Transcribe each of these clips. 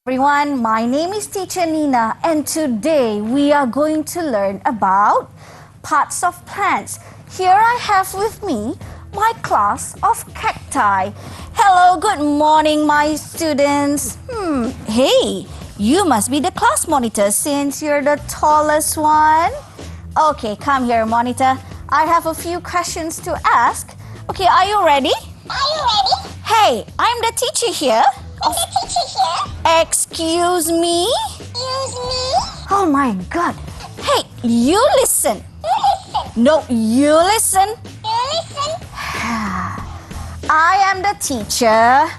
Everyone, my name is Teacher Nina and today we are going to learn about parts of plants. Here I have with me my class of cacti. Hello, good morning my students. Hey, you must be the class monitor since you're the tallest one. Okay, come here monitor. I have a few questions to ask. Okay, are you ready? Hey, I'm the teacher here. Excuse me? Oh my God. Hey, you listen. No, you listen. I am the teacher.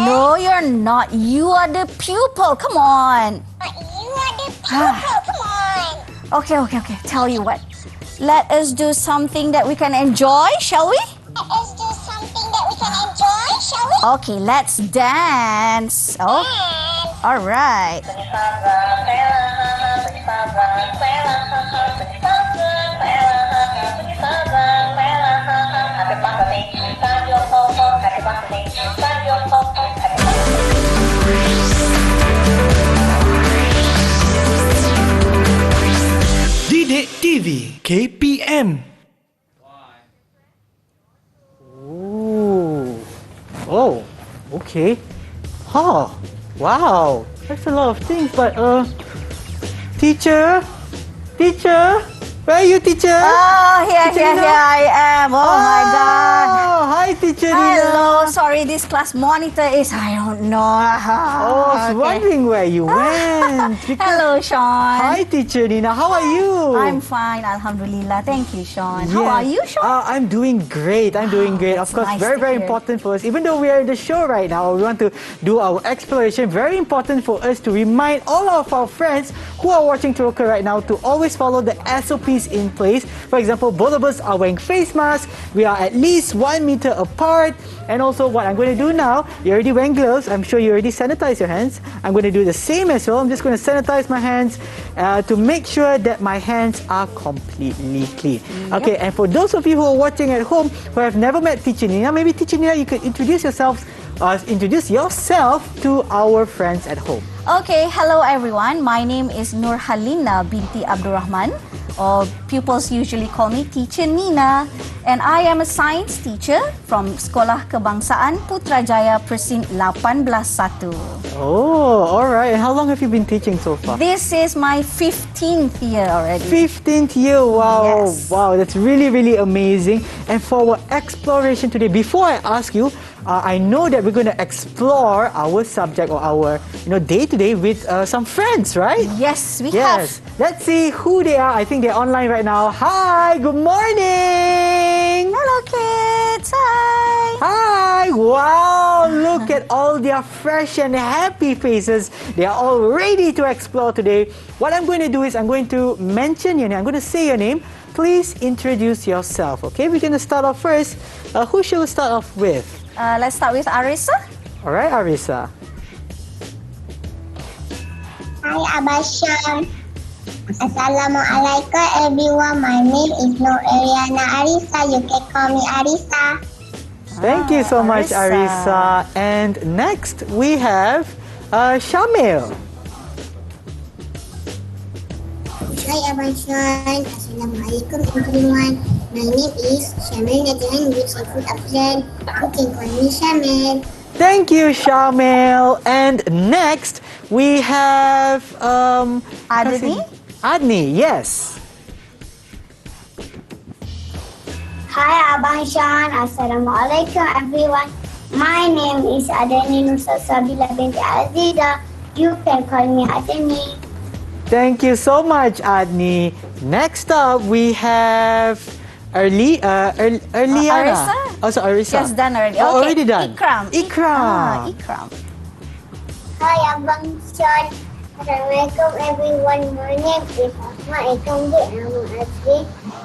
No, you're not. You are the pupil. Come on. Okay. Tell you what. Let us do something that we can enjoy, shall we? Okay, let's dance. Oh, all right. Didik TV KPM. Oh, okay. Wow. That's a lot of things, but teacher, where are you, teacher? Oh, here I am. Oh my God. Hi, teacher Nina. Hello. Sorry, this class monitor is, I don't know. I was wondering where you went. Hello, Sean. Hi, teacher Nina. How are you? I'm fine, Alhamdulillah. Thank you, Sean. How are you, Sean? I'm doing great. Of course, nice very to hear. important for us. Even though we are in the show right now, we want to do our exploration. Very important for us to remind all of our friends who are watching Tajuk right now to always follow the SOPs in place. For example, both of us are wearing face masks. We are at least 1 meter apart. And also, what I'm going to do now, you're already wearing gloves. I'm sure you already sanitized your hands. I'm going to do the same as well. I'm just going to sanitize my hands to make sure that my hands are completely clean. Yep. Okay, and for those of you who are watching at home who have never met Teacher Nina, maybe Teacher Nina, you could introduce yourself to our friends at home. Okay, hello everyone. My name is Nur Halinna binti Abdul Rahman, or pupils usually call me Teacher Nina, and I am a science teacher from Sekolah Kebangsaan Putrajaya Persin 181. Oh, alright. And how long have you been teaching so far? This is my 15th year already. 15th year, wow. Yes. Wow, that's really, really amazing. And for our exploration today, before I ask you, I know that we're going to explore our subject or our day-to-day with some friends, right? Yes, we have. Let's see who they are. I think they're online right now. Hi, good morning. Hello kids, hi. Hi, wow, look at all their fresh and happy faces. They are all ready to explore today. What I'm going to do is I'm going to mention your name. I'm going to say your name. Please introduce yourself, okay? We're going to start off first. Who shall we start off with? Let's start with Arisa. All right, Arisa. Hi, Abasham. Assalamualaikum, everyone. My name is Nur Ariana Arisa. You can call me Arisa. Thank you so much, Arisa. And next, we have Shamil. Hi, Abasham. Assalamualaikum, everyone. My name is Shamil Najan, which includes Abdul. You can call me Shamil. Thank you, Shamil. And next, we have Adni, yes. Hi, Abasham. Assalamualaikum, everyone. My name is Adani Nusa Sabila binti Aziza. You can call me Adani. Thank you so much, Adni. Next up, we have Arliana. Arisa? Oh, so Arisa. Yes, done already. Oh, Okay. already done. Ikram. Ikram. Hi, Abang Sean. Assalamualaikum, everyone. My name is Asma Ikram.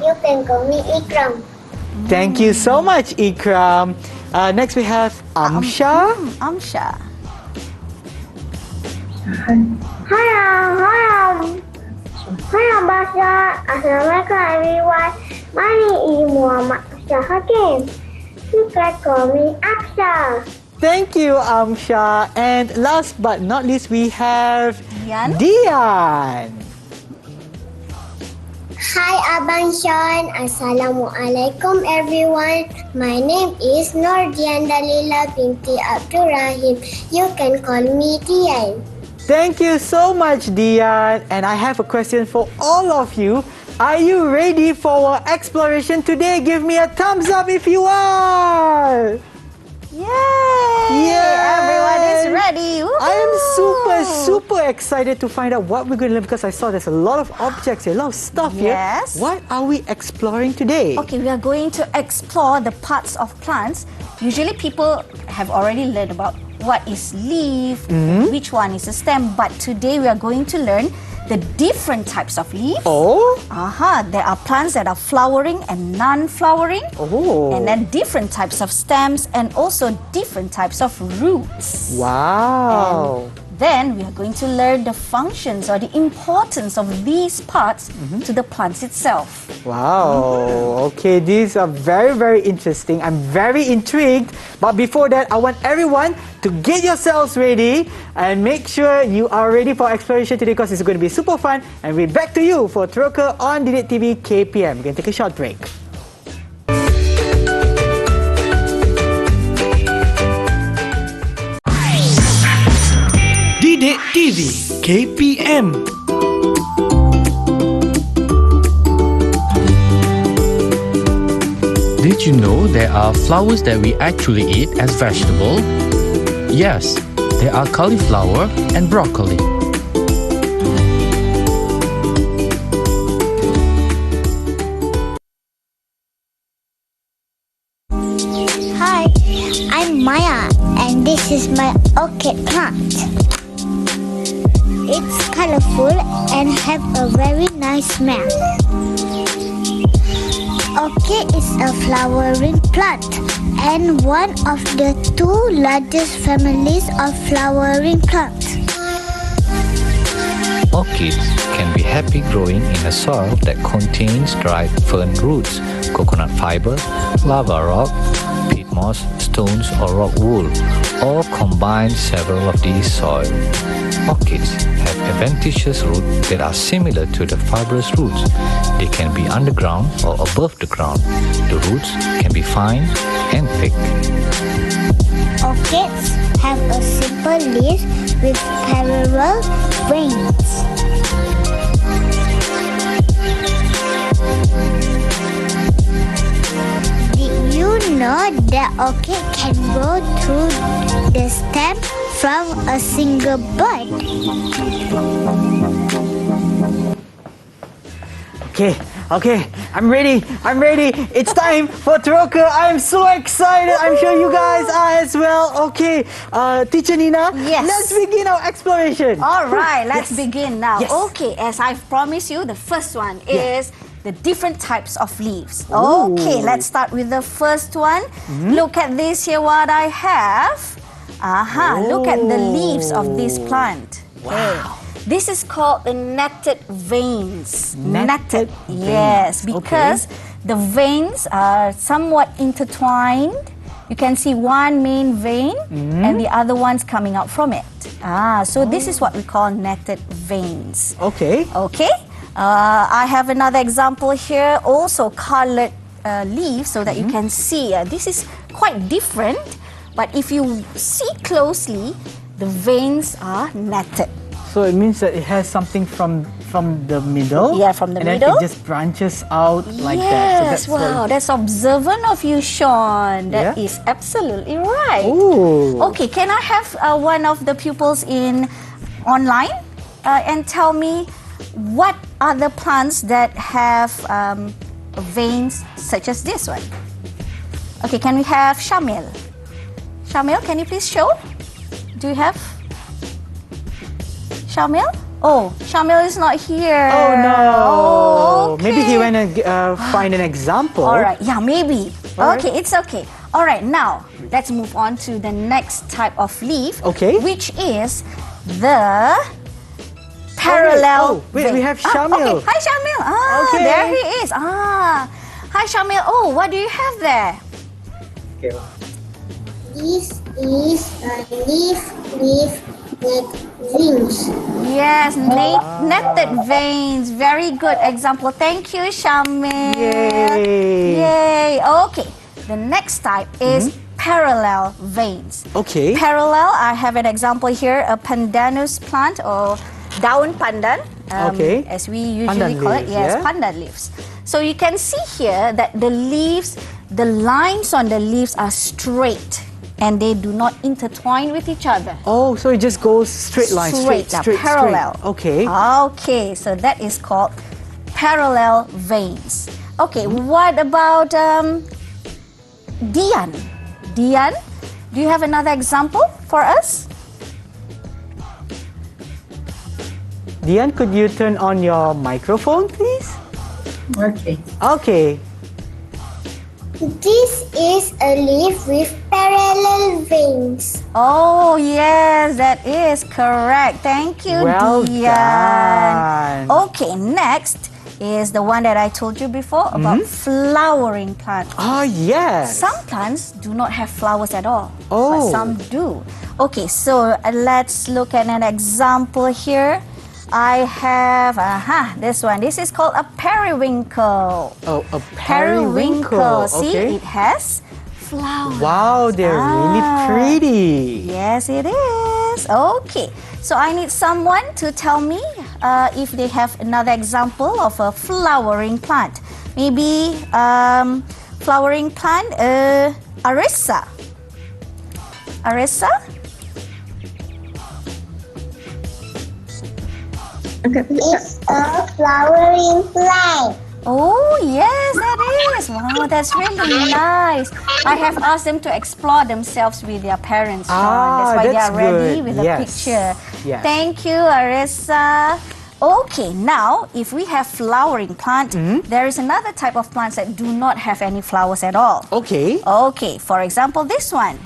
You can call me Ikram. Thank you so much, Ikram. Next, we have Amsha. Amsha. Hi, Abasha. Assalamualaikum, everyone. My name is Muhammad Hakim. You can call me Aksha. Thank you, Amsha. And last but not least, we have Dian. Dian. Hi Abang Sean, Assalamualaikum everyone. My name is Nur Dian Dalila binti Abdul Rahim. You can call me Dian. Thank you so much, Dian. And I have a question for all of you. Are you ready for our exploration today? Give me a thumbs up if you are. Yay! Everyone is ready. Woohoo! I am super excited to find out what we're going to learn because I saw there's a lot of objects here, a lot of stuff Yes. here. What are we exploring today? Okay, we are going to explore the parts of plants. Usually people have already learned about what is leaf, which one is a stem, but today we are going to learn the different types of leaves. Oh? There are plants that are flowering and non-flowering. Oh. And then different types of stems and also different types of roots. Wow. Then we are going to learn the functions or the importance of these parts to the plants itself. Wow. Okay, these are very interesting. I'm very intrigued. But before that, I want everyone to get yourselves ready and make sure you are ready for exploration today because it's going to be super fun. And we're back to you for Teroka on Didik TV KPM. We're going to take a short break. Didik TV KPM. Did you know there are flowers that we actually eat as vegetable? Yes, there are cauliflower and broccoli. Hi, I'm Maya and this is my orchid plant. It's colorful and have a very nice smell. Orchid is a flowering plant and one of the two largest families of flowering plants. Orchids can be happy growing in a soil that contains dried fern roots, coconut fiber, lava rock, peat moss, stones or rock wool, or combine several of these soil. Orchids have adventitious roots that are similar to the fibrous roots. They can be underground or above the ground. The roots can be fine and thick. Orchids have a simple leaf with parallel veins. Did you know that orchid can grow through the stem from a single bud? Okay, I'm ready. It's time for Teroka. I'm so excited. I'm sure you guys are as well. Okay, Teacher Nina, Yes. let's begin our exploration. All right, let's Yes. begin now. Yes. Okay, as I've promised you, the first one is the different types of leaves. Ooh. Okay, let's start with the first one. Look at this here, what I have. Look at the leaves of this plant. Wow. This is called the netted veins. Netted Yes, veins. because the veins are somewhat intertwined. You can see one main vein and the other ones coming out from it. So this is what we call netted veins. Okay. Okay. I have another example here, also colored leaves so that you can see. This is quite different, but if you see closely, the veins are netted. So it means that it has something from the middle. Yeah, from the and middle. then it just branches out like that. Yes, So that's wow, that's observant of you, Sean. That Yeah. is absolutely right. Ooh. Okay, can I have one of the pupils in online and tell me what are the plants that have veins such as this one? Okay, can we have Shamil? Shamil, can you please show? Do you have Shamil? Oh, Shamil is not here. Oh no. Oh, okay. Maybe he went and find an example. All right, yeah, maybe. All right. Okay, it's okay. All right, now let's move on to the next type of leaf. Okay. Which is the parallel. wait, we vein. have Shamil. Okay, hi Shamil. Okay. There he is. Hi Shamil. Oh, what do you have there? This is a leaf with veins. Yes, netted veins. Very good example. Thank you, Shamil. Yay. Yay. Okay. The next type is parallel veins. Okay. Parallel, I have an example here, a pandanus plant or daun pandan. Okay. As we usually Pandan call leaves, it. Yes, yeah? pandan leaves. So you can see here that the leaves, the lines on the leaves are straight and they do not intertwine with each other. Oh, so it just goes straight line, straight, parallel. Okay. Okay, so that is called parallel veins. Okay, what about Dian? Dian, do you have another example for us? Dian, could you turn on your microphone, please? Okay. Okay. This is a leaf with parallel veins. Oh, yes, that is correct. Thank you, Well Dian. done. Okay, next is the one that I told you before about flowering plants. Oh, yes. Some plants do not have flowers at all, Oh. but some do. Okay, so let's look at an example here. I have, this one. This is called a periwinkle. Oh, a periwinkle. See, Okay. it has flowers. Wow, they're really pretty. Yes, it is. Okay, so I need someone to tell me if they have another example of a flowering plant. Maybe flowering plant, Arissa. Arissa? It's a flowering plant. Oh, yes, that is. Wow, that's really nice. I have asked them to explore themselves with their parents, Sean. That's why they that's are ready good. with the Yes. picture. Yes. Thank you, Arissa. Okay, now, if we have flowering plant, there is another type of plants that do not have any flowers at all. Okay. Okay, for example, this one.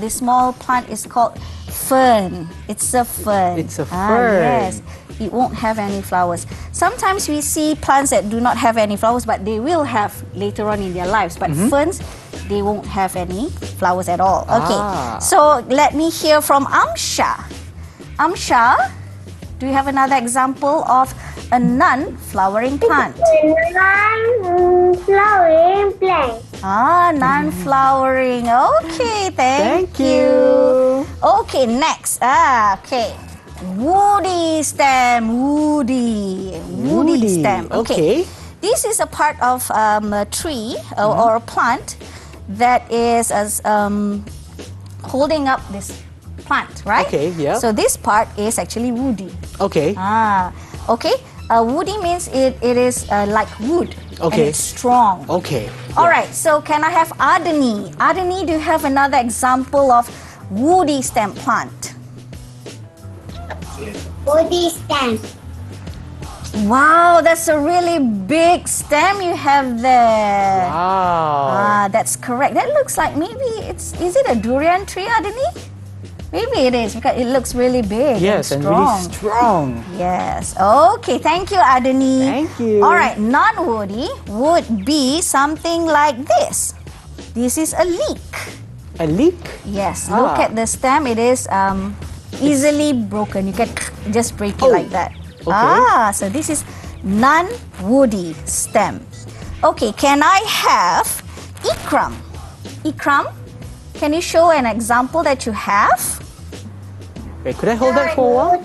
This small plant is called fern. It's a fern. It's a fern. Yes, it won't have any flowers. Sometimes we see plants that do not have any flowers, but they will have later on in their lives. But ferns, they won't have any flowers at all. Okay, so let me hear from Amsha. Amsha, do you have another example of a non-flowering plant? Non-flowering plant. Non-flowering. Okay, thank you. Okay, next. Okay. Woody stem. Woody stem. Okay. This is a part of a tree or a plant that is holding up this plant, right? Okay, yeah. So this part is actually woody. Okay. Okay. Woody means it is like wood. Okay. And it's strong. Okay. All right, so can I have Adani? Adani, do you have another example of woody stem plant? Woody stem. Wow, that's a really big stem you have there. Wow. That's correct. That looks like maybe is it a durian tree, Adani? Maybe it is because it looks really big Yes, and and strong. really strong. Yes. Okay, thank you, Adani. Thank you. All right, non-woody would be something like this. This is a leek. A leek? Yes, look at the stem. It is easily broken. You can just break it like that. Okay. So this is non-woody stem. Okay, can I have Ikram? Ikram, can you show an example that you have? Wait, could I hold that for a while?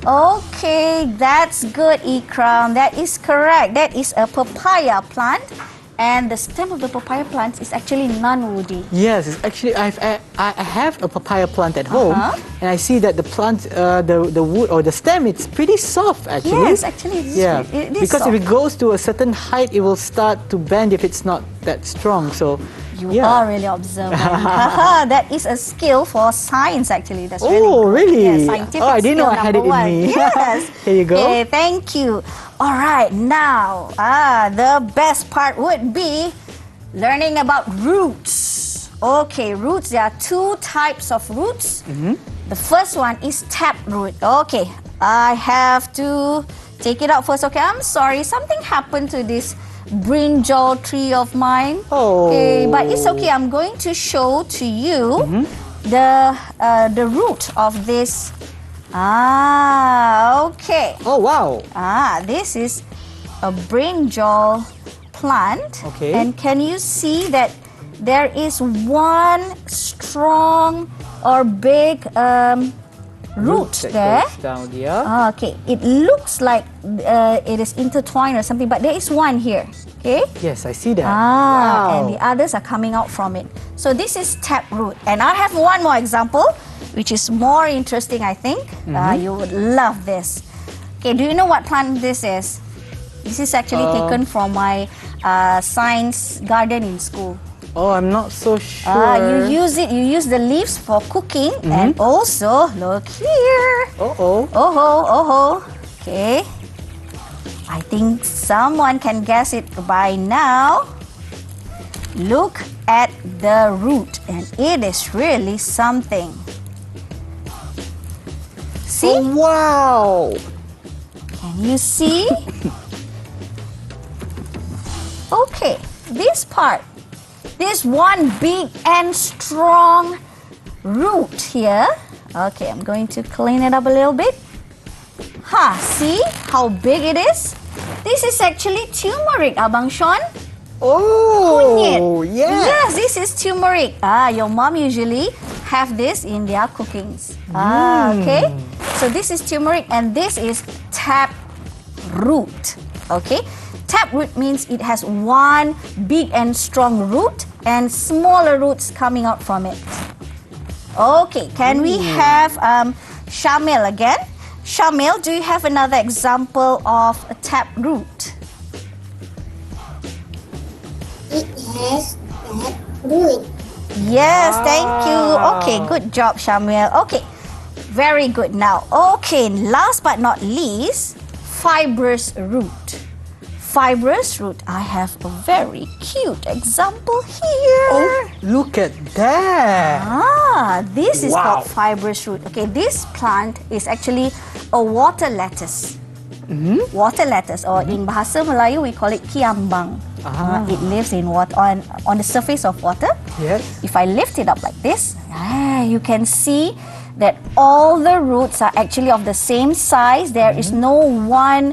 Okay, that's good, Ikram. That is correct. That is a papaya plant. And the stem of the papaya plant is actually non-woody. Yes, it's actually I have a papaya plant at home, and I see that the plant, the wood or the stem, it's pretty soft actually. Yes, actually, it is because soft. if it goes to a certain height, it will start to bend if it's not that strong. So You are really observant. That is a skill for science actually. That's really Oh, good. really? Yes, scientific Oh, I didn't know skill I had it number in one. me. Yes. Here you go. Okay, thank you. All right, now the best part would be learning about roots. Okay, roots. There are two types of roots. The first one is taproot. Okay, I have to take it out first. Okay, I'm sorry. Something happened to this brinjal tree of mine. Oh. Okay, but it's okay. I'm going to show to you the root of this. Okay. Oh, wow. This is a brinjal plant. Okay. And can you see that there is one strong or big root that there? goes down here. Okay, it looks like it is intertwined or something, but there is one here. Okay. Yes, I see that. And Wow. the others are coming out from it. So this is taproot. And I have one more example, which is more interesting, I think. You would love this. Okay, do you know what plant this is? This is actually taken from my science garden in school. Oh, I'm not so sure. You use the leaves for cooking, and also, look here. Oh. Okay. I think someone can guess it by now. Look at the root, and it is really something. See? Oh, wow. Can you see? Okay, this part. This one big and strong root here. Okay, I'm going to clean it up a little bit. See how big it is? This is actually turmeric, Abang Sean. Oh, Kunyit. yeah. Yes, this is turmeric. Your mom usually have this in their cookings. Okay. So this is turmeric and this is tap root. Okay. Tap root means it has one big and strong root and smaller roots coming out from it. Okay, can we have Shamil again? Shamil, do you have another example of a tap root? It has tap root. Yes, thank you. Okay, good job, Shamil. Okay, very good. Now, okay, last but not least, fibrous root. Fibrous root, I have a very cute example here. Oh, look at that. This is Wow. called fibrous root. Okay, this plant is actually a water lettuce. Water lettuce, or in Bahasa Melayu we call it kiambang. It lives in water on the surface of water. Yes. If I lift it up like this, you can see that all the roots are actually of the same size. There is no one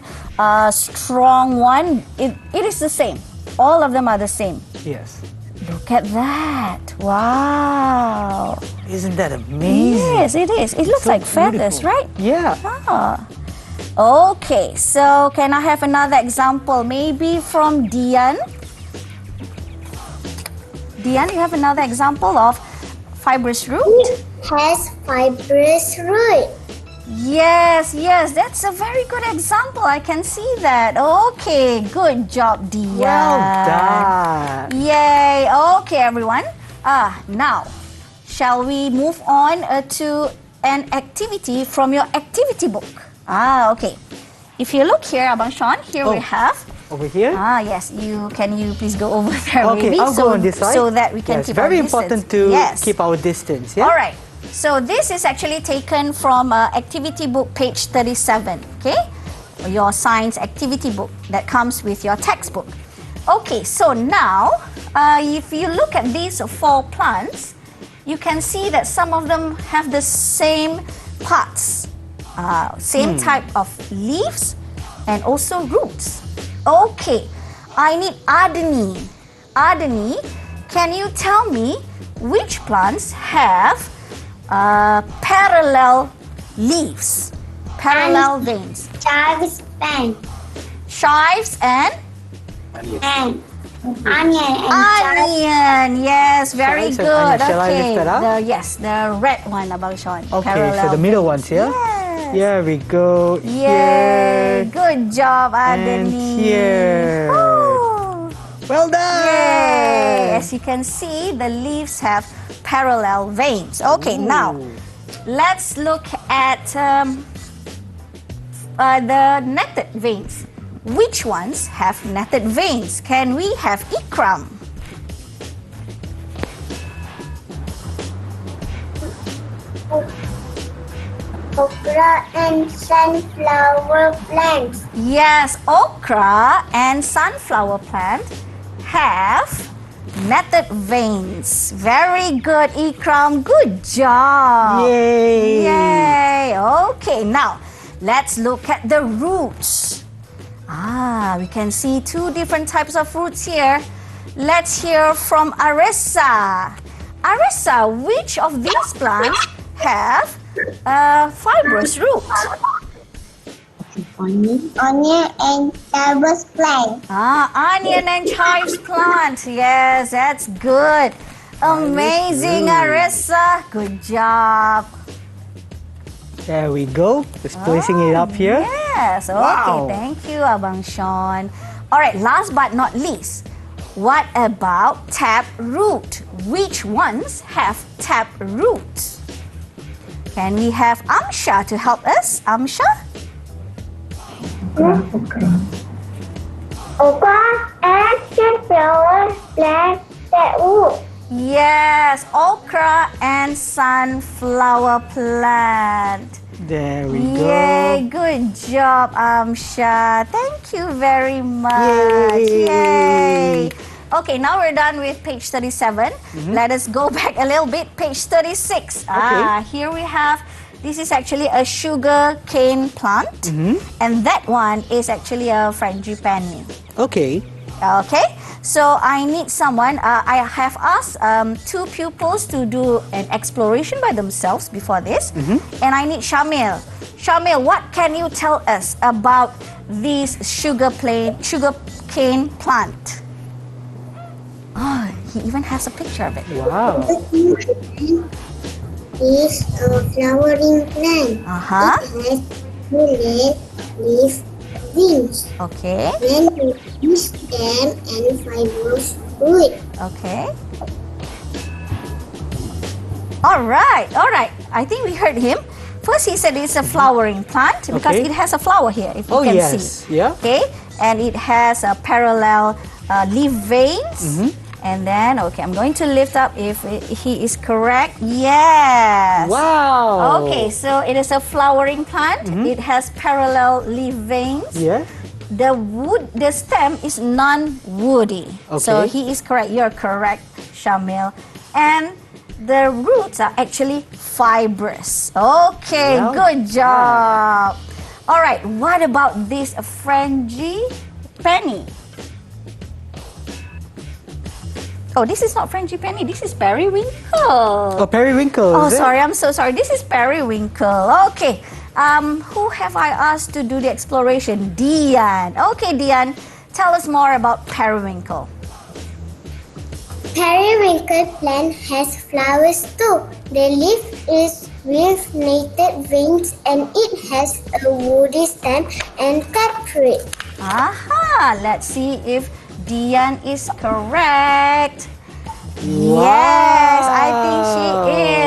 strong one. It is the same. All of them are the same. Yes. Look at that. Wow. Isn't that amazing? Yes, it is. It looks So like feathers, beautiful. right? Yeah. Okay, so can I have another example? Maybe from Dian? Dian, you have another example of fibrous root? It has fibrous root. Yes, that's a very good example. I can see that. Okay, good job, Dian. Well done. Yay. Okay, everyone. Now, shall we move on to an activity from your activity book? Okay. If you look here, Abang Sean, here we have. Over here? Yes. Can you please go over there, Okay, maybe? I'll go on this side. So that we can Yes, keep our very distance. important to Yes. keep our distance. Yeah. All right. So this is actually taken from activity book page 37, okay? Your science activity book that comes with your textbook. Okay, so now, if you look at these 4 plants, you can see that some of them have the same parts, same type of leaves and also roots. Okay, I need Adani. Adani, can you tell me which plants have parallel leaves, parallel veins? Chives and Chives and onion and chives. onion. Yes, very Chives and good. onion. Shall I lift that up? The red one, Abang Sean. Okay, Parallel so the middle veins. ones here. Yes. Here we go. Yay! Here. Good job, And Adani. here. Woo. Well done. Yay! As you can see, the leaves have parallel veins. Okay, now let's look at the netted veins. Which ones have netted veins? Can we have Ikram? okra and sunflower plants. Yes, okra and sunflower plant have netted veins. Very good, Ikram. Good job. Yay! Yay. Okay, now let's look at the roots. We can see two different types of roots here. Let's hear from Arissa. Arissa, which of these plants have fibrous roots? Onion and chives plant. Onion and chives plant. Yes, that's good. Amazing, Arissa. Good job. There we go. Just placing it up here. Yes. Okay, Wow. thank you, Abang Sean. All right, last but not least, what about tap root? Which ones have tap roots? Can we have Amsha to help us? Amsha? Okra and sunflower plant that root. Yes, okra and sunflower plant. There we go. Yay, good job, Amsha. Thank you very much. Yay. Okay, now we're done with page 37. Let us go back a little bit. Page 36. Here we have, this is actually a sugar cane plant. And that one is actually a frangipani. Okay. Okay, so I need someone. I have asked two pupils to do an exploration by themselves before this, and I need Shamil. Shamil, what can you tell us about this sugar cane plant? Oh, he even has a picture of it. Wow. Is a flowering plant. It has two leaf wings. Okay. Then we stem and fibrous root. Okay. All right. I think we heard him. First, he said it's a flowering plant because Okay. it has a flower here, if you Oh, can yes. see. Yeah. Okay, and it has a parallel leaf veins. And then, okay, I'm going to lift up if he is correct. Yes. Wow. Okay, so it is a flowering plant. It has parallel leaf veins. Yeah. The stem is non-woody. So Okay. he is correct. You're correct, Shamil. And the roots are actually fibrous. Okay, Well good job. All right, what about this frangipani? Oh, this is not frangipani. This is periwinkle. Oh, periwinkle. Oh, is it? sorry, I'm so sorry. This is periwinkle. Okay. Who have I asked to do the exploration? Dian. Okay, Dian, tell us more about periwinkle. Periwinkle plant has flowers too. The leaf is with netted veins and it has a woody stem and taproot. Aha, let's see if Dian is correct. Wow. Yes, I think she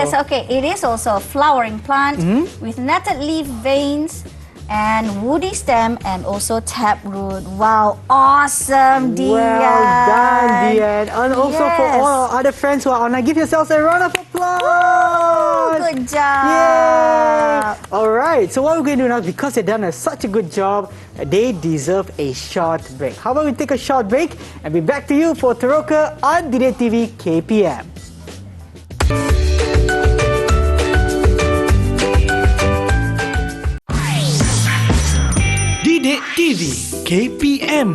is. Okay, it is also a flowering plant with netted leaf veins and woody stem and also taproot. Wow, awesome, Dian. Well done, Dian. And also for Yes. all our other friends who are online, give yourselves a round of applause. Good job. Yay! Alright, so what we're going to do now, because they've done such a good job, they deserve a short break. How about we take a short break and be back to you for Teroka on Didik TV KPM. Didik TV KPM.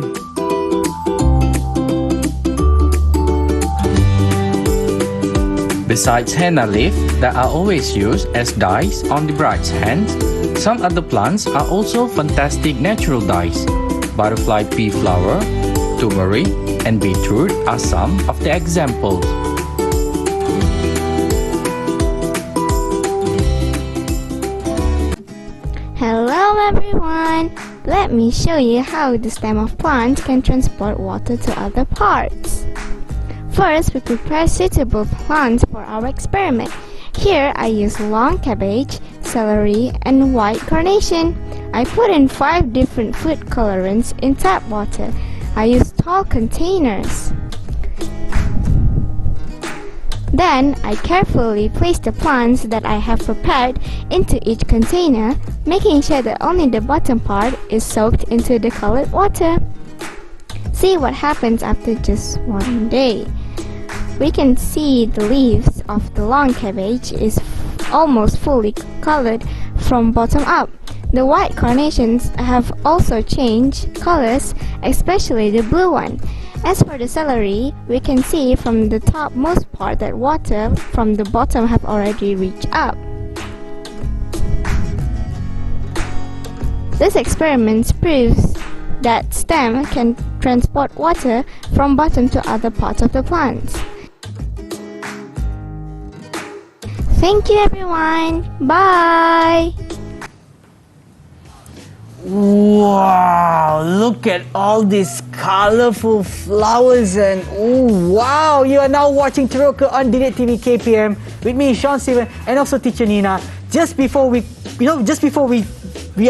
Besides henna leaf that are always used as dyes on the bride's hands, some other plants are also fantastic natural dyes. Butterfly pea flower, turmeric, and beetroot are some of the examples. Hello everyone! Let me show you how the stem of plant can transport water to other parts. First, we prepare suitable plants for our experiment. Here, I use long cabbage, celery, and white carnation. I put in 5 different food colorants in tap water. I use tall containers. Then I carefully place the plants that I have prepared into each container, making sure that only the bottom part is soaked into the colored water. See what happens after just one day. We can see the leaves of the long cabbage is almost fully colored from bottom up. The white carnations have also changed colors, especially the blue one. As for the celery, we can see from the topmost part that water from the bottom have already reached up. This experiment proves that stem can transport water from bottom to other parts of the plants. Thank you everyone. Bye. Wow, look at all these colorful flowers and oh wow, you are now watching Teroka on Didik TV KPM with me, Sean Steven, and also teacher Nina. Just before we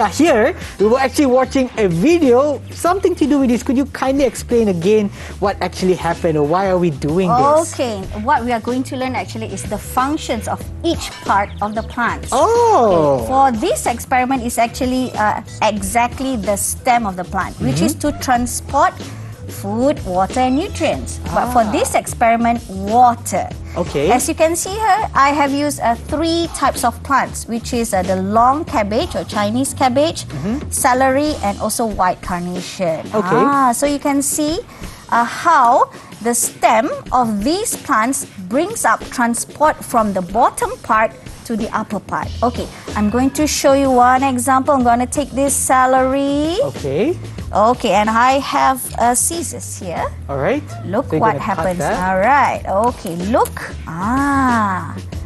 are here, we were actually watching a video, something to do with this. Could you kindly explain again what actually happened or why are we doing this? Okay, what we are going to learn actually is the functions of each part of the plants. Oh! Okay, for this experiment is actually exactly the stem of the plant, which is to transport food, water and nutrients. But for this experiment, water. Okay. As you can see here, I have used 3 types of plants, which is the long cabbage or Chinese cabbage, celery and also white carnation. Okay. So you can see how the stem of these plants brings up transport from the bottom part to the upper part. Okay, I'm going to show you one example. I'm going to take this celery. Okay. Okay, and I have scissors here. All right. Look So you're what gonna cut happens. that. All right. Okay, look.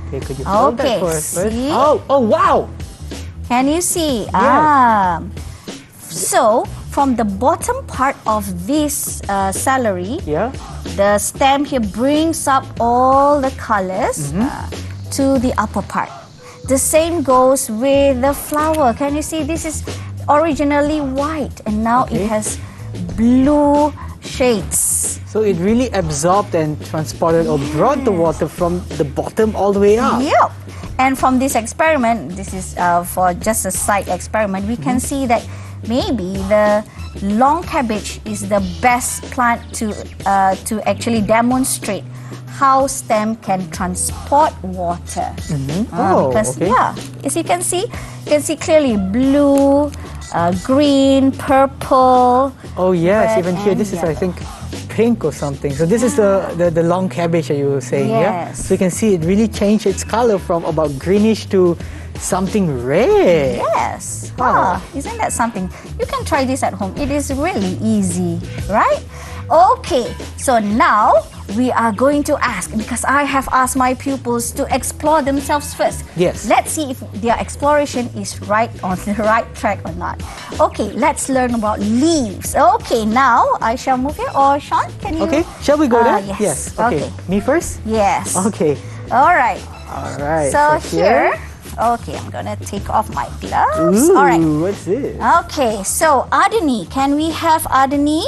Okay, could you fold Okay, that for us first? see? Oh, wow! Can you see? Yes. So, from the bottom part of this celery, Yeah. the stem here brings up all the colors to the upper part. The same goes with the flower. Can you see? This is originally white and now it has blue shades. So it really absorbed and transported or brought the water from the bottom all the way up. Yep. And from this experiment, this is for just a side experiment, we can see that maybe the long cabbage is the best plant to actually demonstrate how stem can transport water. Because okay. as you can see clearly blue, green, purple. Oh yes, red even here, and this is yellow. I think pink or something. So this is the long cabbage that you were saying, yeah? Yes. So you can see it really changed its color from about greenish to something red. Yes. Wow. Isn't that something? You can try this at home. It is really easy, right? Okay, so now we are going to ask, because I have asked my pupils to explore themselves first. Yes. Let's see if their exploration is right on the right track or not. Okay, let's learn about leaves. Okay, now I shall move here. Or Sean, can you? Okay, shall we go there? Yes. Okay. Me first? Yes. Okay. All right. All right. So here, okay, I'm gonna take off my gloves. Ooh, All right. what's this? Okay, so Adani, can we have Adani?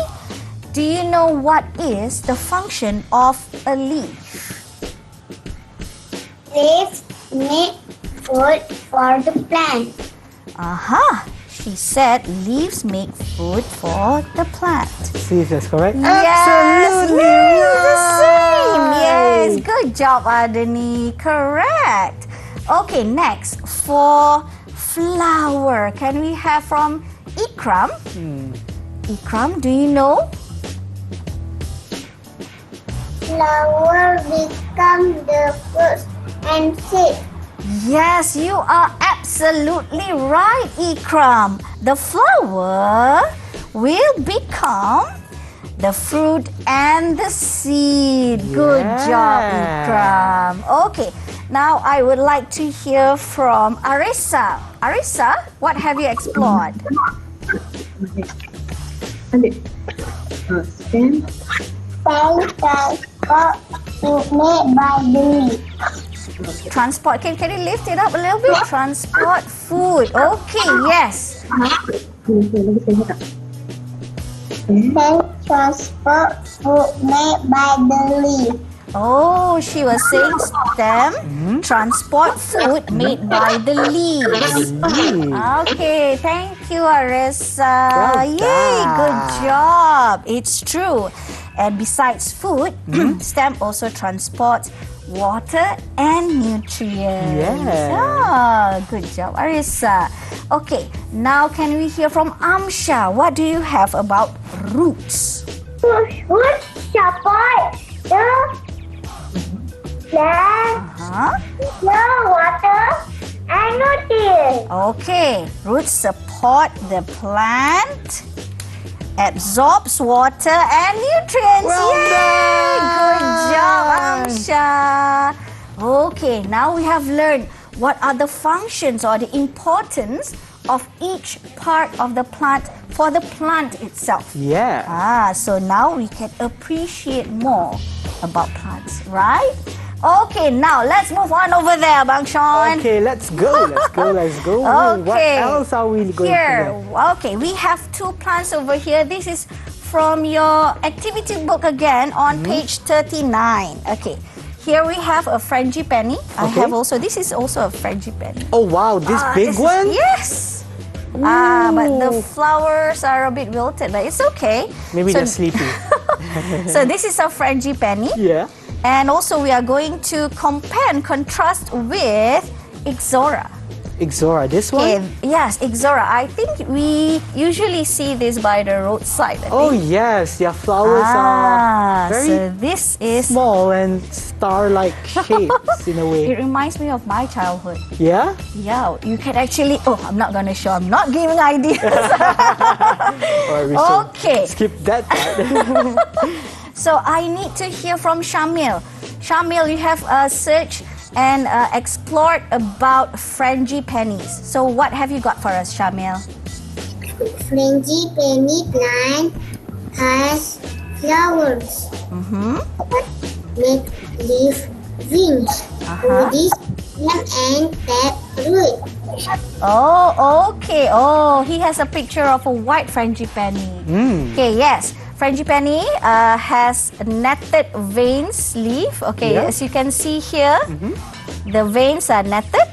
Do you know what is the function of a leaf? Leaves make food for the plant. Aha! She said leaves make food for the plant. See if that's correct. Yes, Absolutely yes, the same. right. Yes, good job, Adani. Correct. Okay, next for flower. Can we have from Ikram? Ikram, do you know? Flower become the fruits and seed. Yes, you are absolutely right, Ikram. The flower will become the fruit and the seed. Good job, Ikram. Okay, now I would like to hear from Arissa. Arissa, what have you explored? Stem transport food made by the leaf. Transport, can you lift it up a little bit? Transport food. Okay, yes. Stem transport food made by the leaf. Oh, she was saying stem transport food made by the leaves. Okay, thank you, Arissa. Well Yay, done. good job. It's true. And besides food, stem also transports water and nutrients. Yes. Ah, good job, Arissa. Okay, now can we hear from Amsha? What do you have about roots? Roots support the plant, the water, and nutrients. Okay, roots support the plant, absorbs water and nutrients. Well Yay! done. Good job, Amsha. Okay, now we have learned what are the functions or the importance of each part of the plant for the plant itself. Yeah. So now we can appreciate more about plants, right? Okay, now let's move on over there, Bang Sean. Okay, let's go. Let's go. What Okay. else are we going Here, to learn? okay, we have 2 plants over here. This is from your activity book again on page 39. Okay, here we have a frangipani. I Okay. have also, this is also a frangipani. Oh wow, this big one? Yes. But the flowers are a bit wilted, but it's okay. Maybe So- they're sleepy. So this is a frangipani. Yeah. And also we are going to compare and contrast with Ixora. Ixora, this Okay, one? yes, Ixora. I think we usually see this by the roadside. I Oh think. yes, their flowers are very so this is. small and star-like shapes in a It way. reminds me of my childhood. Yeah? Yeah, you can actually. Oh, I'm not gonna show. I'm not giving ideas. Or we should Okay. skip that part. So I need to hear from Shamil. Shamil, you have searched and explored about frangipanis. So what have you got for us, Shamil? Frangipani plant has flowers. But make leaf wings. Woody stem and tap root. Oh, okay. Oh, he has a picture of a white frangipani. Okay, yes. Frangipani has netted veins leaf. Okay, Yeah. as you can see here, the veins are netted.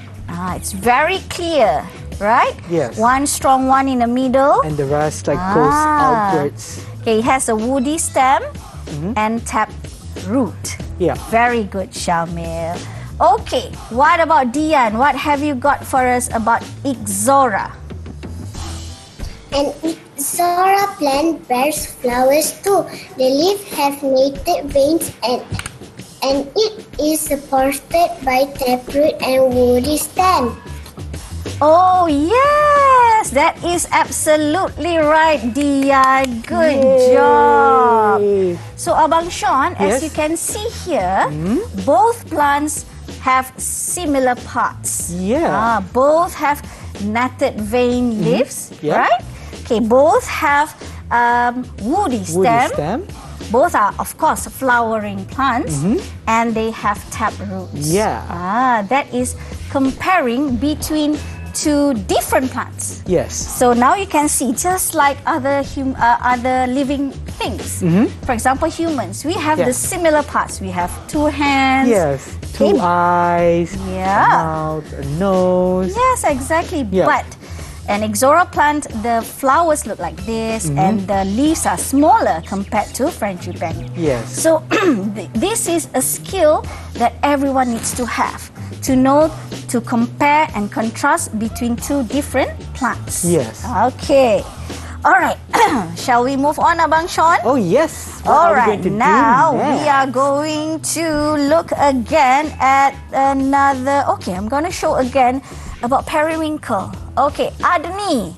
It's very clear, right? Yes. One strong one in the middle. And the rest goes outwards. Okay, it has a woody stem and tapped root. Yeah. Very good, Shamil. Okay, what about Dian? What have you got for us about Ixora? An Ixora plant bears flowers too. The leaves have netted veins and it is supported by taproot and woody stem. Oh, yes! That is absolutely right, Dian. Good job. Yay. So, Abang Sean, as Yes. you can see here, both plants have similar parts. Yeah. Both have netted vein leaves, Yeah. right? Okay, both have woody stem. Woody stem. Both are, of course, flowering plants, and they have tap roots. Yeah. That is comparing between 2 different plants. Yes. So now you can see, just like other living things. For example, humans, we have Yeah. the similar parts. We have 2 hands. Yes. 2 Okay. eyes, Yeah. a mouth, a nose. Yes, exactly. Yeah. But an Ixora plant, the flowers look like this, and the leaves are smaller compared to frangipani. Yes. So this is a skill that everyone needs to have, to know to compare and contrast between 2 different plants. Yes. Okay. All right. Shall we move on, Abang Sean? Oh yes. What All are we right, going to do now we next? are going to look again at another. Okay, I'm going to show again about periwinkle. Okay, Adni,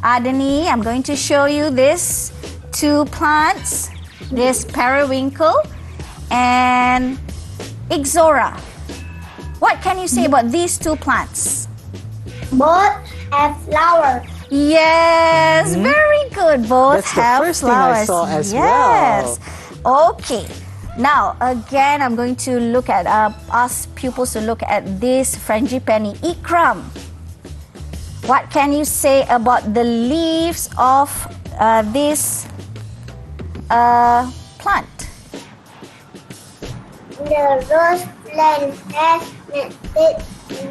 I'm going to show you this 2 plants, this periwinkle and Ixora. What can you say about these 2 plants? Both have flowers. Yes, very good. Both That's the have first thing I flowers. saw as yes. Okay. Now, again, I'm going to look at ask pupils to look at this frangipani. Ikram, what can you say about the leaves of this plant? The rose plant has netted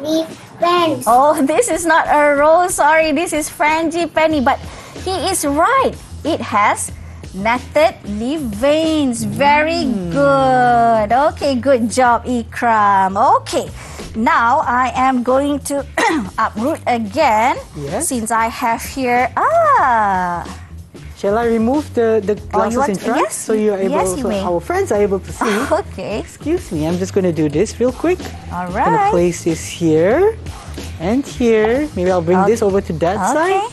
leaf veins. Oh, this is not a rose. Sorry, this is frangipani. But he is right. It has netted leaf veins. Very good. Okay, good job, Ikram. Okay, now I am going to uproot again. Yes. Since I have here. Shall I remove the glasses want- in front yes, so you are able, yes, you so may. our friends are able to see? Okay. Excuse me, I'm just going to do this real quick. All I'm going to right. place this here and here. Maybe I'll bring this over to that Okay. side.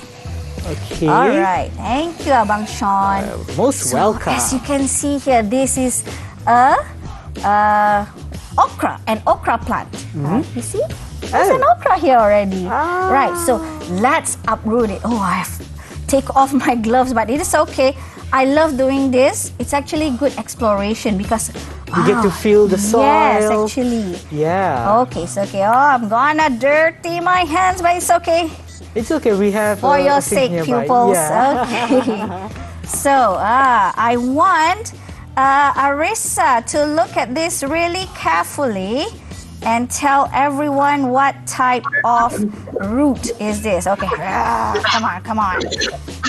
Okay. All right. Thank you, Abang Sean. Most welcome. As you can see here, this is a okra, an okra plant. You see? There's an okra here already. Right, so let's uproot it. Oh, I have to take off my gloves, but it is okay. I love doing this. It's actually good exploration because You get to feel the soil. Yes, actually. Yeah. Okay, it's okay. Oh, I'm gonna dirty my hands, but it's okay. It's okay. We have For your a sink sake, nearby. pupils. Yeah. Okay. So, I want Arissa to look at this really carefully and tell everyone what type of root is this. Okay. Come on.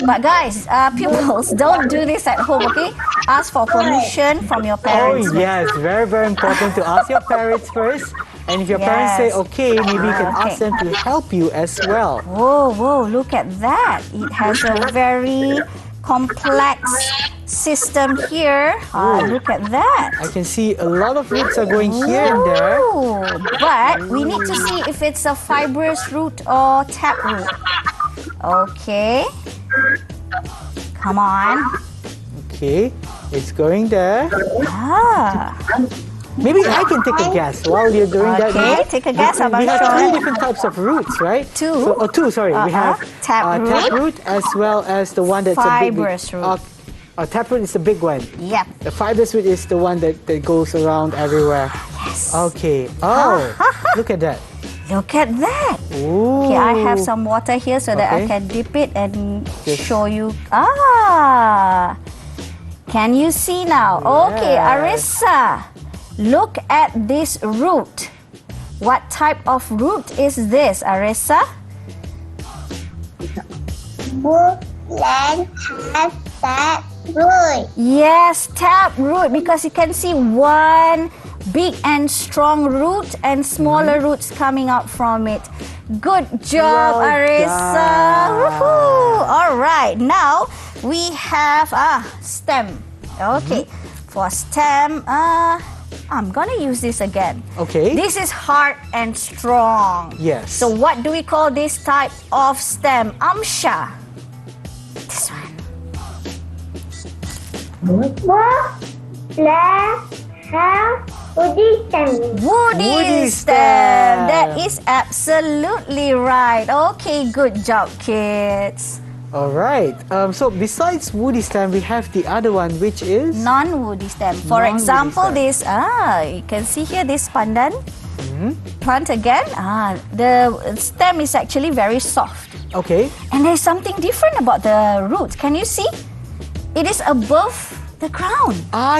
But guys, pupils, don't do this at home, okay? Ask for permission from your parents. Oh yes, very, very important to ask your parents first. And if your parents say Yes. okay, maybe you can Okay. ask them to help you as well. Whoa, look at that. It has a very complex system here. Look at that. I can see a lot of roots are going here and there. Ooh, but we need to see if it's a fibrous root or tap root. Okay. Come on. Okay, it's going there. Maybe I can take a guess while you're doing that. Okay, take a guess, We Abang have Sean. three different types of roots, right? Two. Two, sorry. We have Tap tap root as well as the one that's Fibrous a big root. tap root is the big one. Yep. The fibrous root is the one that goes around everywhere. Yes. Okay. Oh, look at that. Look at that. Ooh. Okay, I have some water here so that I Okay. can dip it and Yes. show you. Can you see now? Okay, Yes. Arissa, look at this root. What type of root is this, Arissa? Woodland has that root. Yes, tap root, because you can see one big and strong root and smaller roots coming out from it. Good job, Well Arissa. done. Woohoo. All right, now we have stem. Okay, for stem, I'm gonna use this again. Okay. This is hard and strong. Yes. So what do we call this type of stem? Amsha. This one. Woody stem. That is absolutely right. Okay, good job, kids. All right. So besides woody stem, we have the other one, which is Non-woody stem. For Non-woody example, stem. this you can see here this pandan plant again. The stem is actually very soft, okay. and there's something different about the roots. Can you see? It is above the ground.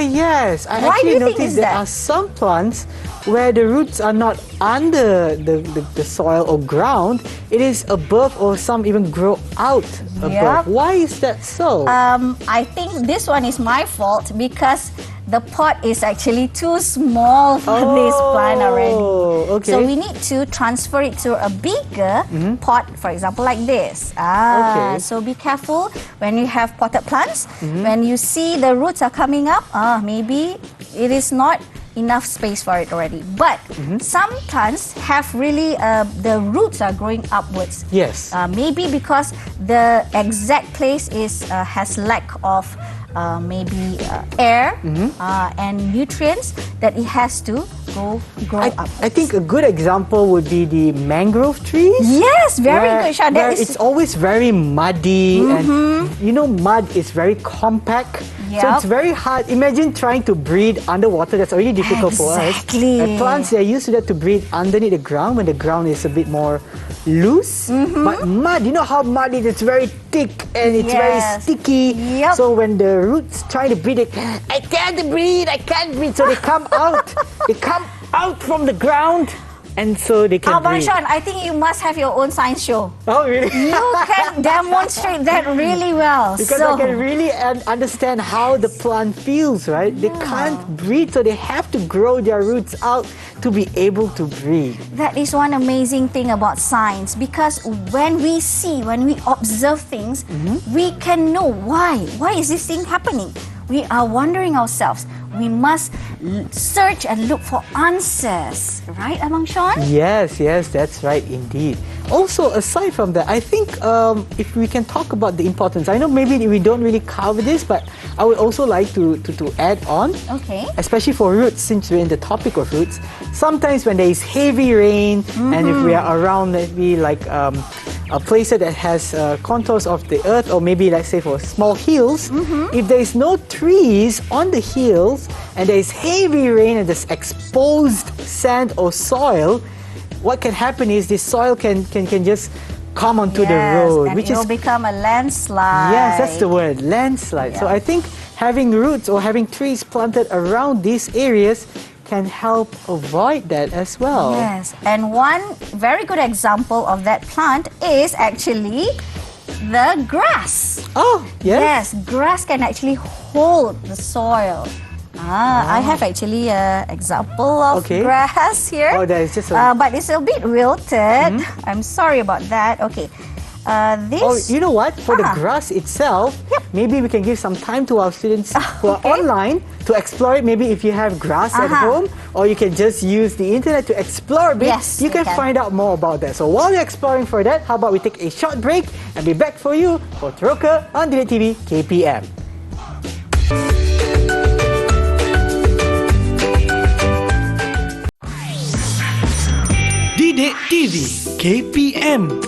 Yes. I Why do actually you think noticed is there that? are some plants where the roots are not under the soil or ground. It is above, or some even grow out above. Yep. Why is that so? I think this one is my fault because the pot is actually too small for this plant already. Okay. So we need to transfer it to a bigger pot, for example, like this. Okay. So be careful when you have potted plants. When you see the roots are coming up, maybe it is not enough space for it already. But some plants have really, the roots are growing upwards. Yes. Maybe because the exact place has lack of maybe air and nutrients that it has to grow up. I think a good example would be the mangrove trees. Yes, very good, Shah. Where That is it's always very muddy, and mud is very compact. So Yep. it's very hard. Imagine trying to breathe underwater. That's already difficult for us. Exactly. And plants, they're used to that, to breathe underneath the ground when the ground is a bit more loose. But mud, you know how mud is? It's very thick and it's very Yes. sticky. Yep. So when the roots try to breathe, I can't breathe. So they come out. They come out from the ground, and so they can Abang breathe. Sean, I think you must have your own science show. Oh, really? You can demonstrate that really well. Because I can really understand how the plant feels, right? They can't breathe, so they have to grow their roots out to be able to breathe. That is one amazing thing about science, because when we observe things, we can know why. Why is this thing happening? We are wondering ourselves. We must search and look for answers. Right, Abang Sean? Yes, that's right indeed. Also, aside from that, I think if we can talk about the importance, I know maybe we don't really cover this, but I would also like to add on. Okay. Especially for roots, since we're in the topic of roots, sometimes when there is heavy rain, and if we are around maybe like a place that has contours of the earth, or maybe let's say for small hills, if there is no trees on the hills and there is heavy rain and there's exposed sand or soil, what can happen is this soil can just come onto the road, and which it is will become a landslide. yes, that's the word, landslide. So I think having roots or having trees planted around these areas can help avoid that as well. Yes, and one very good example of that plant is actually the grass. Oh, yes. Yes, grass can actually hold the soil. I have actually an example of grass here. Oh, that is just a... but it's a bit wilted. I'm sorry about that. Okay. This... Oh, you know what? For the grass itself, maybe we can give some time to our students who are online to explore it. Maybe if you have grass at home, or you can just use the internet to explore a bit, Yes, you can find out more about that. So while you're exploring for that, how about we take a short break and be back for you for Teroka on DLP KPM. Didik TV KPM.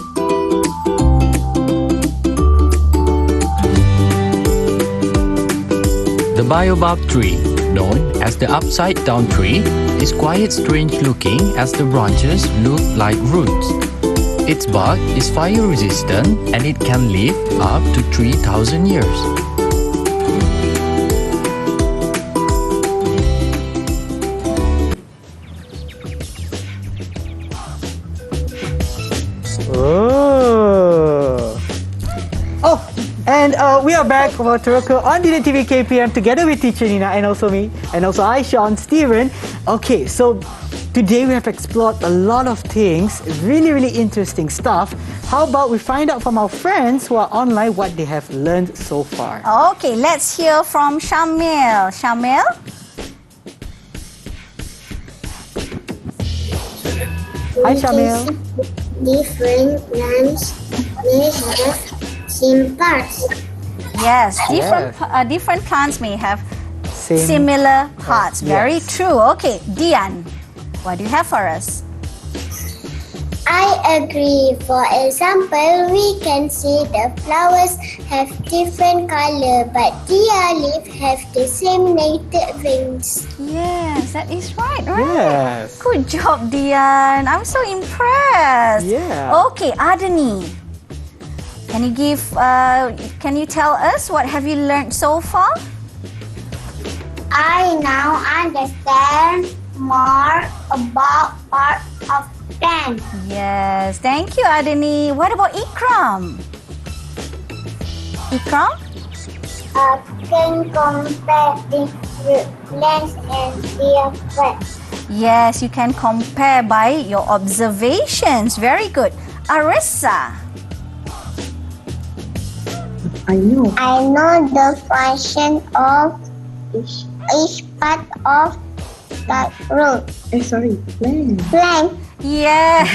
The baobab tree, known as the upside-down tree, is quite strange looking as the branches look like roots. Its bark is fire-resistant and it can live up to 3,000 years. And we are back for Teroka on DLP KPM together with teacher Nina and also me, and also I, Sean, Steven. Okay, so today we have explored a lot of things, really interesting stuff. How about we find out from our friends who are online what they have learned so far? Okay, let's hear from Shamil. Shamil? Hi, Shamil. Different plants may have same parts. Yes, different plants may have Same. similar parts. Very Yes. true. Okay, Dian, what do you have for us? I agree. For example, we can see the flowers have different color, but their leaves have the same native veins. Yes, that is right, right? Yes. Good job, Dian. I'm so impressed. Yeah. Okay, Adani. Can you tell us what have you learned so far? I now understand more about part of plants. Yes, thank you, Adani. What about Ikram? Ikram? Can compare different plants and their friends. Yes, you can compare by your observations. Very good. Arissa. I know the function of each part of that root. Plant. Yes,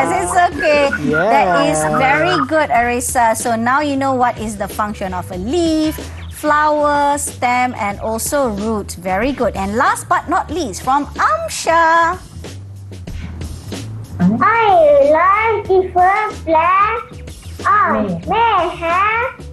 it's okay. Yeah. That is very good, Arissa. So now you know what is the function of a leaf, flower, stem, and also root. Very good. And last but not least, from Amsha. I learned different plants may have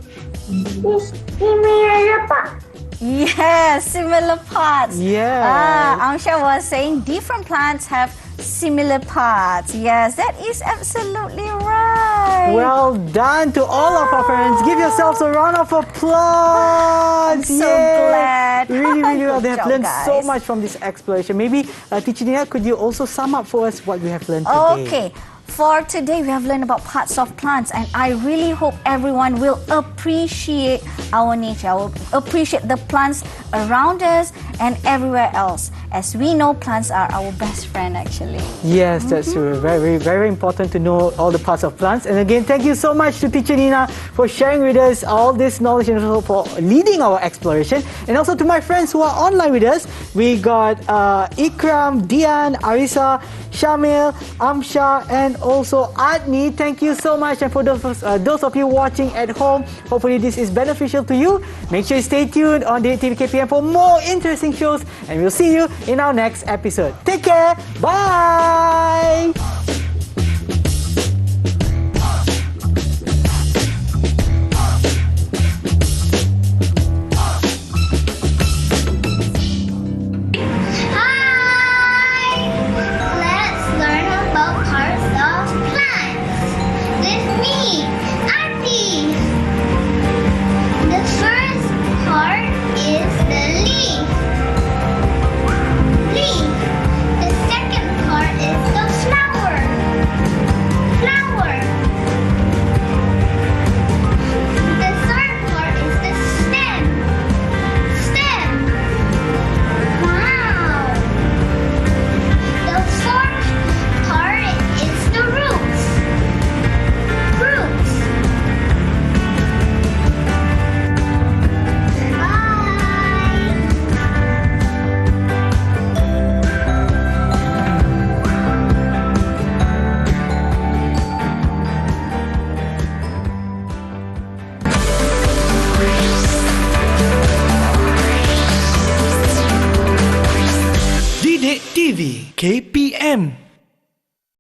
similar parts. Yes, similar parts. Yeah. Amsha was saying different plants have similar parts. Yes, that is absolutely right. Well done to all of our parents. Give yourselves a round of applause. I'm so glad. Really, really well. Good They have job, learned so guys. much from this exploration. Maybe, Teacher Nina, could you also sum up for us what we have learned today? Okay. For today, we have learned about parts of plants, and I really hope everyone will appreciate our nature, appreciate the plants around us and everywhere else. As we know, plants are our best friend actually. Yes, that's true. Very, very important to know all the parts of plants. And again, thank you so much to Teacher Nina for sharing with us all this knowledge and also for leading our exploration. And also to my friends who are online with us. We got Ikram, Dian, Arisa, Shamil, Amsha, and also Adni. Thank you so much. And for those of you watching at home, hopefully this is beneficial to you. Make sure you stay tuned on DLP KPM for more interesting shows. And we'll see you in our next episode. Take care. Bye. Didik TV KPM